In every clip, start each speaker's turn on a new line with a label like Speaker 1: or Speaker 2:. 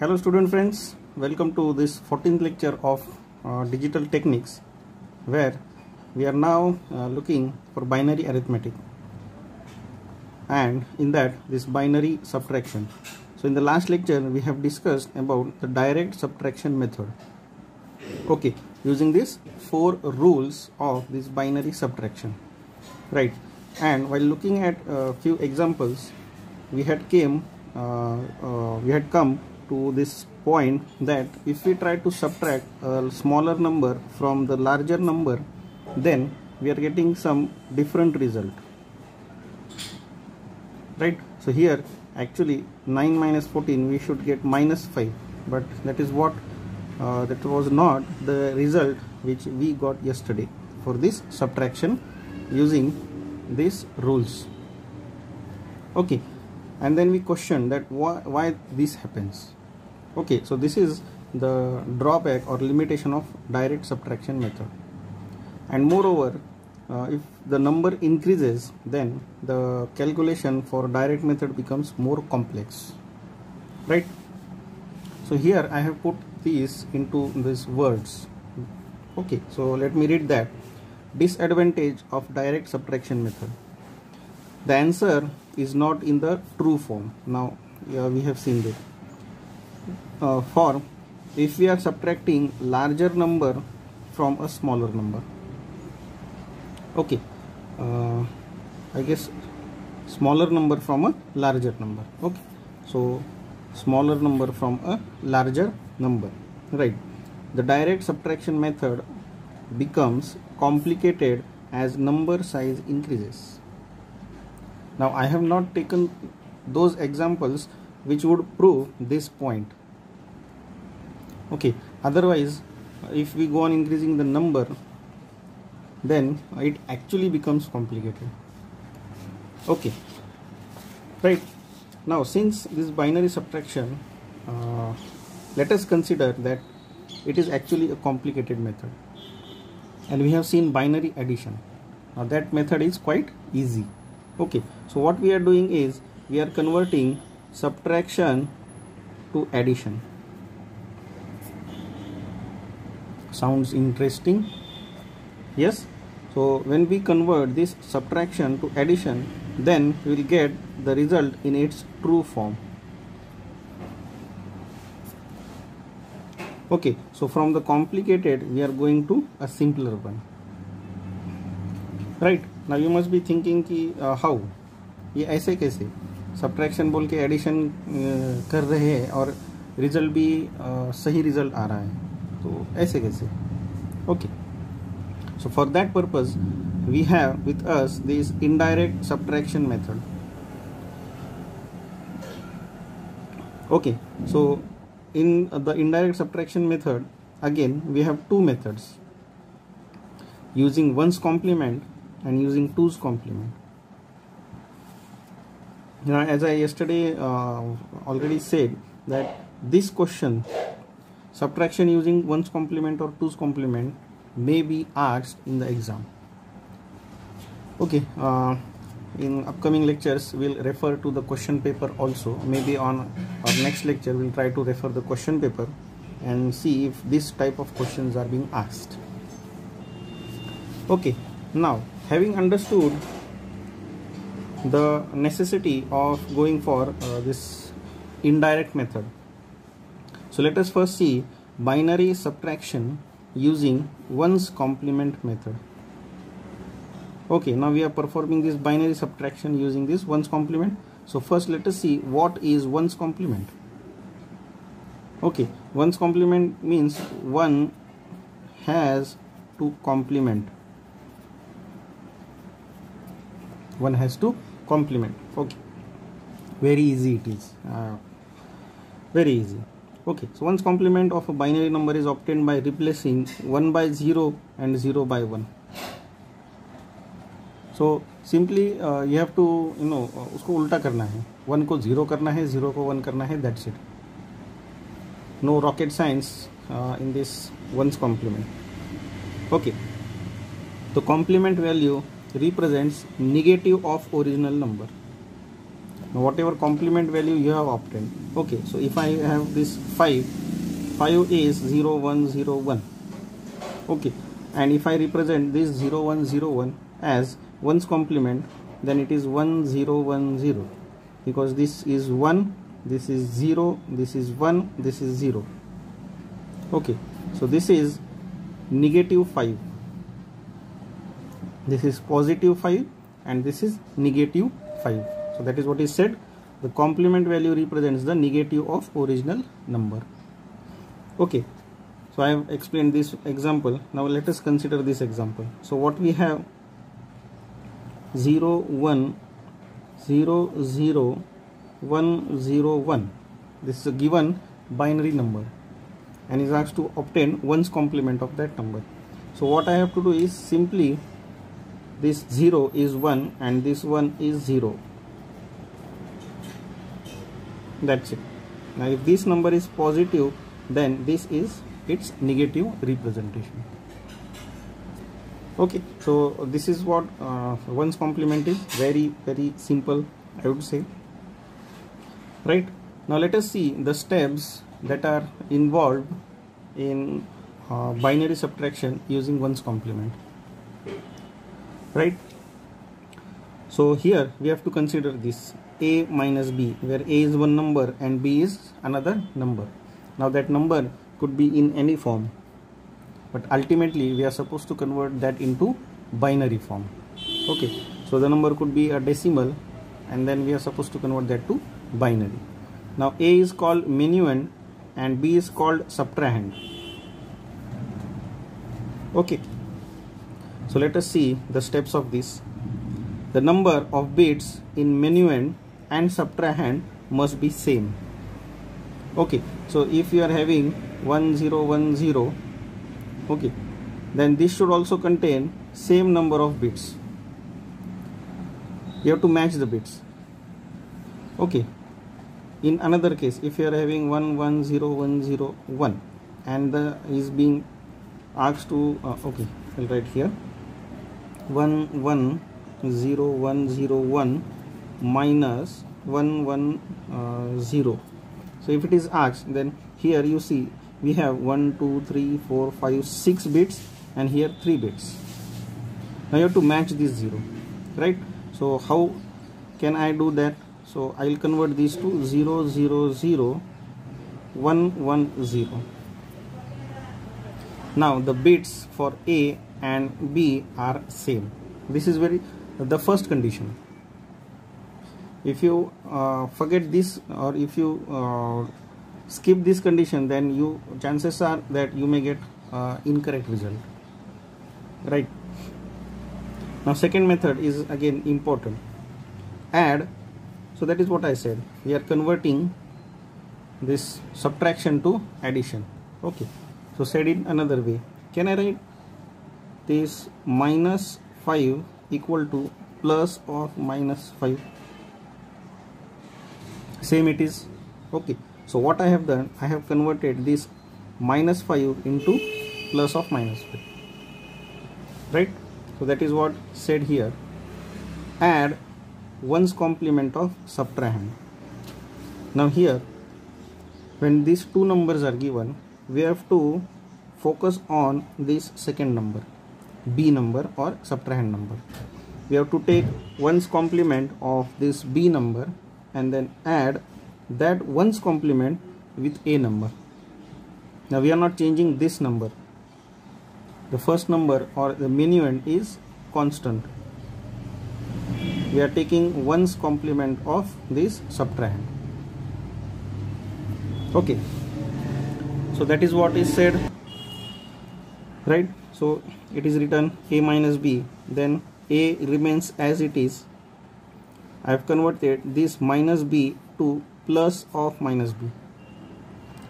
Speaker 1: Hello student friends, welcome to this 14th lecture of digital techniques, where we are now looking for binary arithmetic, and in that this binary subtraction. So in the last lecture we have discussed about the direct subtraction method, okay, using these 4 rules of this binary subtraction, right? And while looking at a few examples, we had come to this point that if we try to subtract a smaller number from the larger number, then we are getting some different result, right? So here actually 9 minus 14 we should get minus 5, but that is what that was not the result which we got yesterday for this subtraction using these rules, okay. And then we question that why this happens. Okay, so this is the drawback or limitation of direct subtraction method. And moreover, if the number increases, then the calculation for direct method becomes more complex, right? So here I have put these into these words. Okay, so let me read that. Disadvantage of direct subtraction method. The answer is not in the true form. Now we have seen this. For if we are subtracting larger number from a smaller number, okay, I guess smaller number from a larger number, okay, so smaller number from a larger number, right? The direct subtraction method becomes complicated as number size increases. Now I have not taken those examples which would prove this point. Okay, otherwise if we go on increasing the number, then it actually becomes complicated. Okay, right. Now since this binary subtraction, let us consider that it is actually a complicated method, and we have seen binary addition. Now that method is quite easy. Okay, so what we are doing is we are converting subtraction to addition. Sounds interesting? Yes. So when we convert this subtraction to addition, then we will get the result in its true form. Okay, so from the complicated we are going to a simpler one, right? Now you must be thinking कि how ये ऐसे कैसे subtraction बोल के addition कर रहे हैं और result भी सही result आ रहा है, तो ऐसे कैसे? Okay, so for that purpose we have with us this indirect subtraction method. Okay, so in the indirect subtraction method, again we have two methods, using 1's complement and using 2's complement. Now as I yesterday already said that this question, subtraction using 1's complement or 2's complement, may be asked in the exam. Okay, in upcoming lectures we'll refer to the question paper also. Maybe on our next lecture we'll try to refer the question paper and see if this type of questions are being asked. Okay, now having understood the necessity of going for this indirect method, so let us first see binary subtraction using 1's complement method. Okay, now we are performing this binary subtraction using this 1's complement. So first let us see what is 1's complement. Okay, 1's complement means 1 has to complement. 1 has to complement. Okay, very easy it is, very easy. Okay, so 1's complement of a binary number is obtained by replacing 1 by 0 and 0 by 1. So simply you have to उसको उल्टा करना है, 1 को 0 करना है, 0 को 1 करना है, that's it. No rocket science in this 1's complement. Okay, the complement value represents negative of original number. Now whatever complement value you have obtained. Okay, so if I have this 5 is 0 1 0 1. Okay, and if I represent this 0 1 0 1 as 1's complement, then it is 1 0 1 0, because this is 1, this is 0, this is 1, this is 0. Okay, so this is negative 5, this is positive 5, and this is negative 5. So that is what is said, the complement value represents the negative of original number. Okay, so I have explained this example. Now let us consider this example. So what we have, 0 1 0 0 1 0 1, this is a given binary number and is asked to obtain 1's complement of that number. So what I have to do is simply, this 0 is 1 and this 1 is 0. That's it. Now if this number is positive, then this is its negative representation. Okay, so this is what 1's complement is. Very simple, I would say. Right, now let us see the steps that are involved in binary subtraction using 1's complement. Right, so here we have to consider this a minus b, where a is one number and b is another number. Now that number could be in any form, but ultimately we are supposed to convert that into binary form. Okay, so the number could be a decimal and then we are supposed to convert that to binary. Now a is called minuend and b is called subtrahend. Okay, so let us see the steps of this. The number of bits in minuend and subtrahend must be same. Okay, so if you are having 1 0 1 0, okay, then this should also contain same number of bits. You have to match the bits. Okay, in another case, if you are having 1 1 0 1 0 1 and the is being asked to okay, I'll write here 1 1 0 1 0 1 minus 1 1 0. So if it is asked, then here you see we have 1 2 3 4 5 6 bits and here 3 bits. Now you have to match this 0, right? So how can I do that? So I will convert these to 0 0 0 1 1 0. Now the bits for A and B are same. This is the first condition. If you forget this, or if you skip this condition, then chances are that you may get incorrect result. Right. Now second method is again important. Add. So that is what I said. We are converting this subtraction to addition. Okay. So said in another way, can I write this minus 5 equal to plus of minus 5? Same it is. Okay, so what I have done, I have converted this minus 5 into plus of minus 5, right? So that is what said here. Add 1's complement of subtrahend. Now here, when these two numbers are given, we have to focus on this second number, b number or subtrahend number. We have to take 1's complement of this b number and then add that 1's complement with a number. Now we are not changing this number. The first number or the minuend is constant. We are taking 1's complement of this subtrahend. Okay, so that is what is said, right? So it is written a minus b, then a remains as it is. I have converted this minus b to plus of minus b,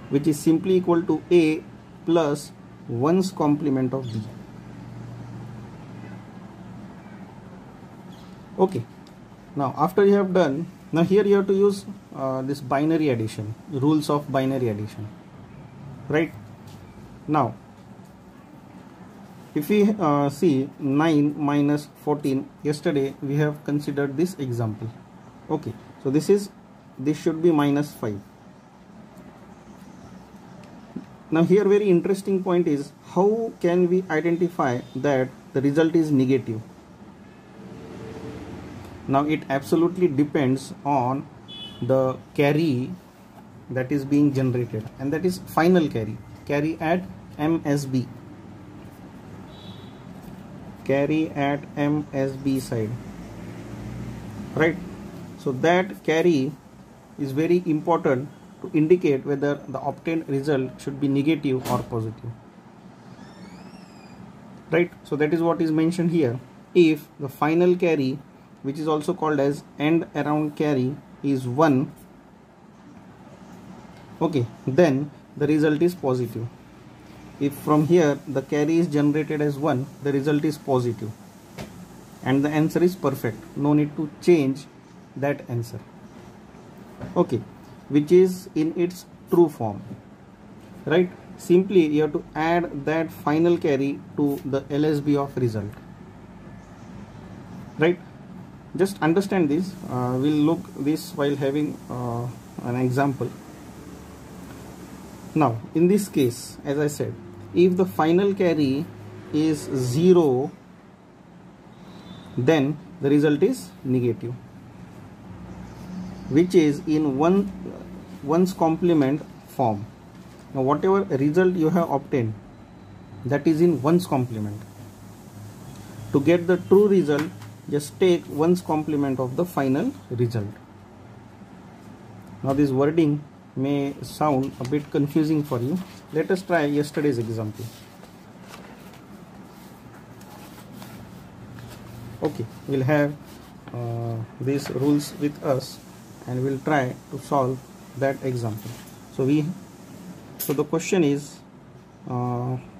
Speaker 1: which is simply equal to a plus 1's complement of b. Okay, now after you have done, now here you have to use this binary addition, rules of binary addition, right? Now if we see 9 minus 14, yesterday we have considered this example. Okay, So this should be minus 5. Now here very interesting point is, how can we identify that the result is negative? Now it absolutely depends on the carry that is being generated, and that is final carry at MSB, carry at MSB side, right? So that carry is very important to indicate whether the obtained result should be negative or positive, right? So that is what is mentioned here. If the final carry, which is also called as end around carry, is 1, okay, then the result is positive. If from here the carry is generated as 1, the result is positive and the answer is perfect. No need to change that answer, okay, which is in its true form, right? Simply you have to add that final carry to the LSB of result, right? Just understand this. We'll look this while having an example. Now in this case, as I said, if the final carry is 0, then the result is negative, which is in one's complement form. Now whatever result you have obtained, that is in one's complement. To get the true result, just take one's complement of the final result. Now this wording may sound a bit confusing for you. Let us try yesterday's example. Okay, we'll have these rules with us and we'll try to solve that example. So the question is,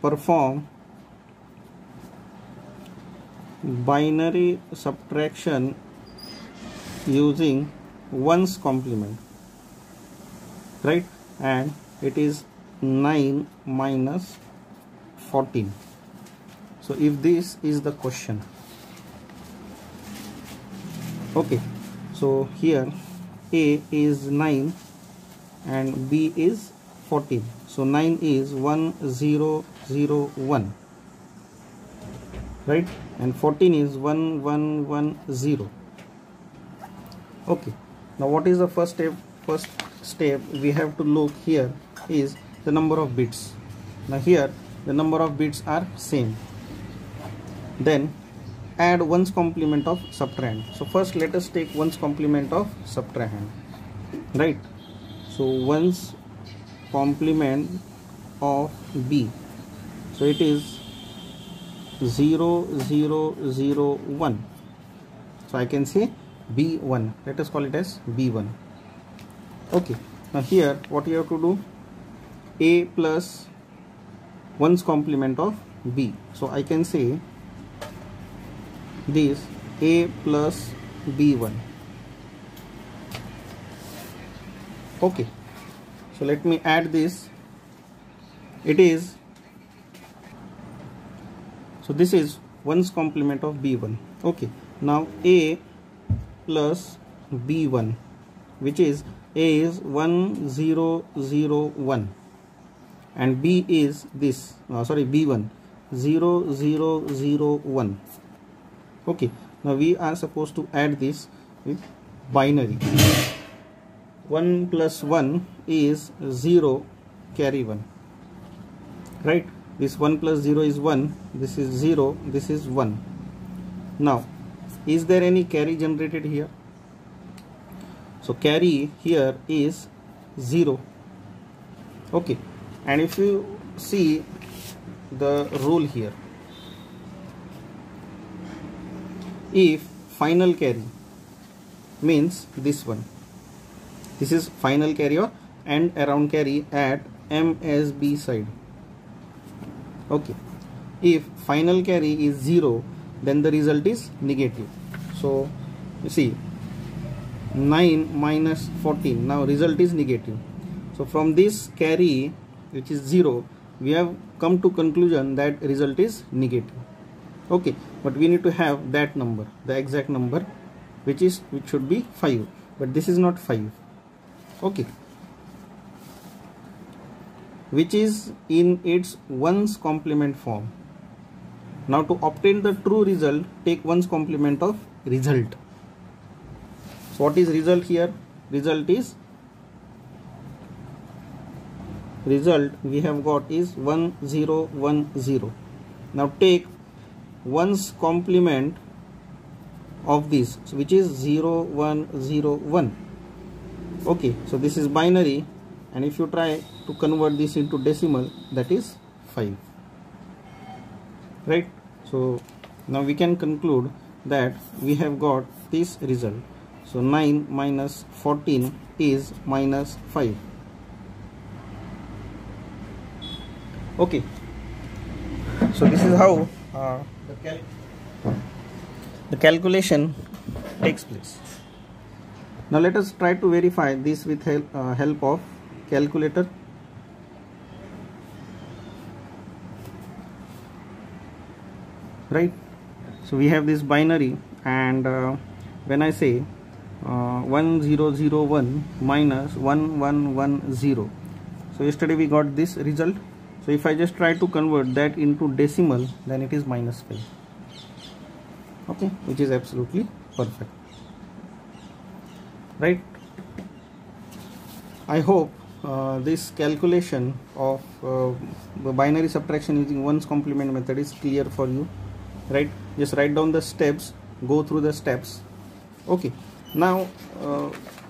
Speaker 1: perform binary subtraction using one's complement, right? And it is 9 minus 14. So if this is the question, okay, so here A is 9 and B is 14. So 9 is 1001, right? And 14 is 1110. Okay, now what is the first step? First step we have to look here is the number of bits. Now here the number of bits are same. Then add one's complement of subtrahend. So first let us take one's complement of subtrahend, right? So one's complement of B, so it is 0001. So I can say B1. Let us call it as B1. Okay, now here what you have to do, A plus one's complement of B. So I can say this A plus B1. Okay, so let me add this. It is, so this is one's complement of B1. Okay, now A plus B1, which is A is 1001 and B is this, B1 0001. Okay, now we are supposed to add this with binary. 1 plus 1 is 0, carry 1, right? This 1 plus 0 is 1, this is 0, this is 1. Now is there any carry generated here? So carry here is 0. Okay, and if you see the rule here, if final carry means this one, this is final carry or end around carry at MSB side. Okay, if final carry is 0, then the result is negative. So you see 9 minus 14, now result is negative. So from this carry, which is 0, we have come to conclusion that result is negative. Okay, but we need to have that number, the exact number, which should be 5. but this is not 5. Okay, which is in its ones complement form. Now to obtain the true result, take ones complement of result. So what is result here? Result we have got is 1 0 1 0. Now take ones complement of this, which is 0 1 0 1. Okay, so this is binary, and if you try to convert this into decimal, that is 5, right? So now we can conclude that we have got this result. So 9 minus 14 is minus 5. Okay, so this is how the calculation takes place. Now let us try to verify this with help of calculator. Right, so we have this binary, and when I say 1001 minus 1110, so yesterday we got this result. So if I just try to convert that into decimal, then it is minus 5. Okay, which is absolutely perfect, right? I hope this calculation of the binary subtraction using ones complement method is clear for you, right? Just write down the steps, go through the steps. Okay, now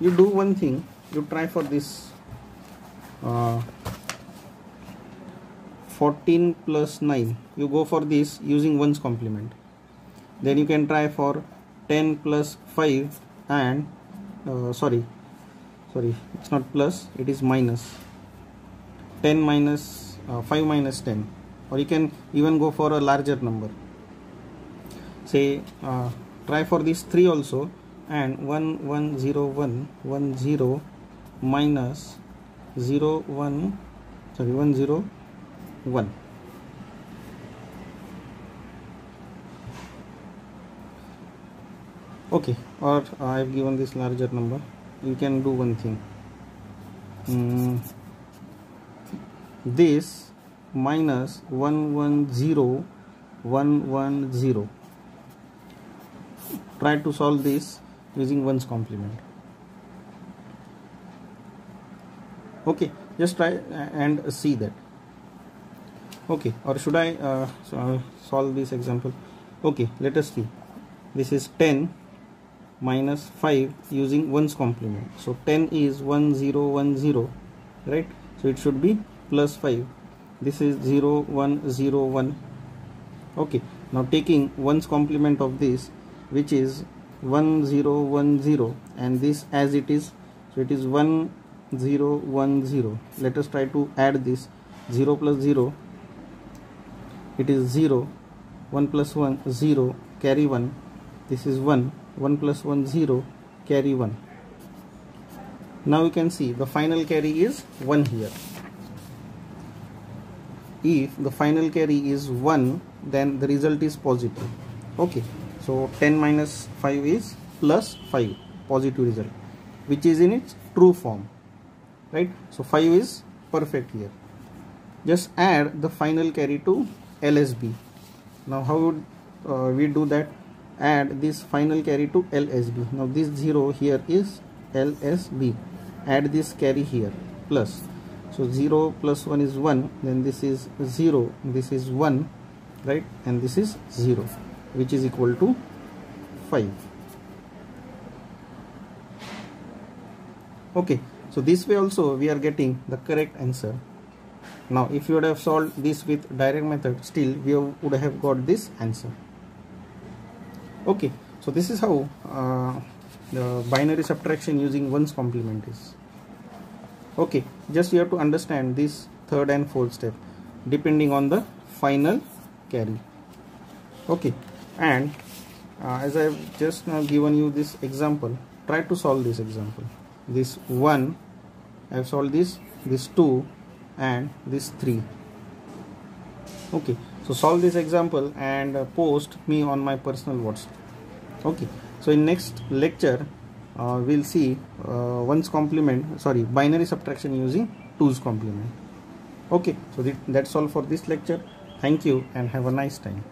Speaker 1: you do one thing, you try for this 14 plus 9, you go for this using ones complement. Then you can try for 10 plus 5 and sorry, it's not plus, it is minus 10 minus 5 minus 10, or you can even go for a larger number. Say try for this 3 also, and 1 1 0 1 1 0 minus 0 1 0 1. Okay, or I have given this larger number. You can do one thing, this minus 1 1 0 1 1 0. Try to solve this using ones complement. Okay, just try and see that. Okay, or should I solve this example? Okay, let us see. This is 10 minus 5 using ones complement. So 10 is 1 0 1 0, right? So it should be plus 5. This is 0 1 0 1. Okay, now taking ones complement of this, which is 1 0 1 0, and this as it is, so it is 1 0 1 0. Let us try to add this. 0 plus 0, it is 0. 1 plus 1 0, carry 1. This is 1. 1 plus 1 0, carry 1. Now you can see the final carry is 1 here. If the final carry is 1, then the result is positive. Okay, so 10 minus 5 is plus 5, positive result, which is in its true form, right? So 5 is perfect here. Just add the final carry to LSB. Now how would we do that? Add this final carry to LSB. Now this 0 here is LSB. Add this carry here, plus. So 0 plus 1 is 1, then this is 0, this is 1, right? And this is 0, which is equal to 5. Okay, so this way also we are getting the correct answer. Now if you would have solved this with direct method, still we would have got this answer. Okay, so this is how the binary subtraction using ones complement is. Okay, just you have to understand this third and fourth step depending on the final carry. Okay, and as I have just now given you this example, try to solve this example. This 1, I have solved this 2, and this 3. Okay, so solve this example and post me on my personal WhatsApp. Okay, so in next lecture we'll see binary subtraction using 2's complement. Okay, so that's all for this lecture. Thank you and have a nice time.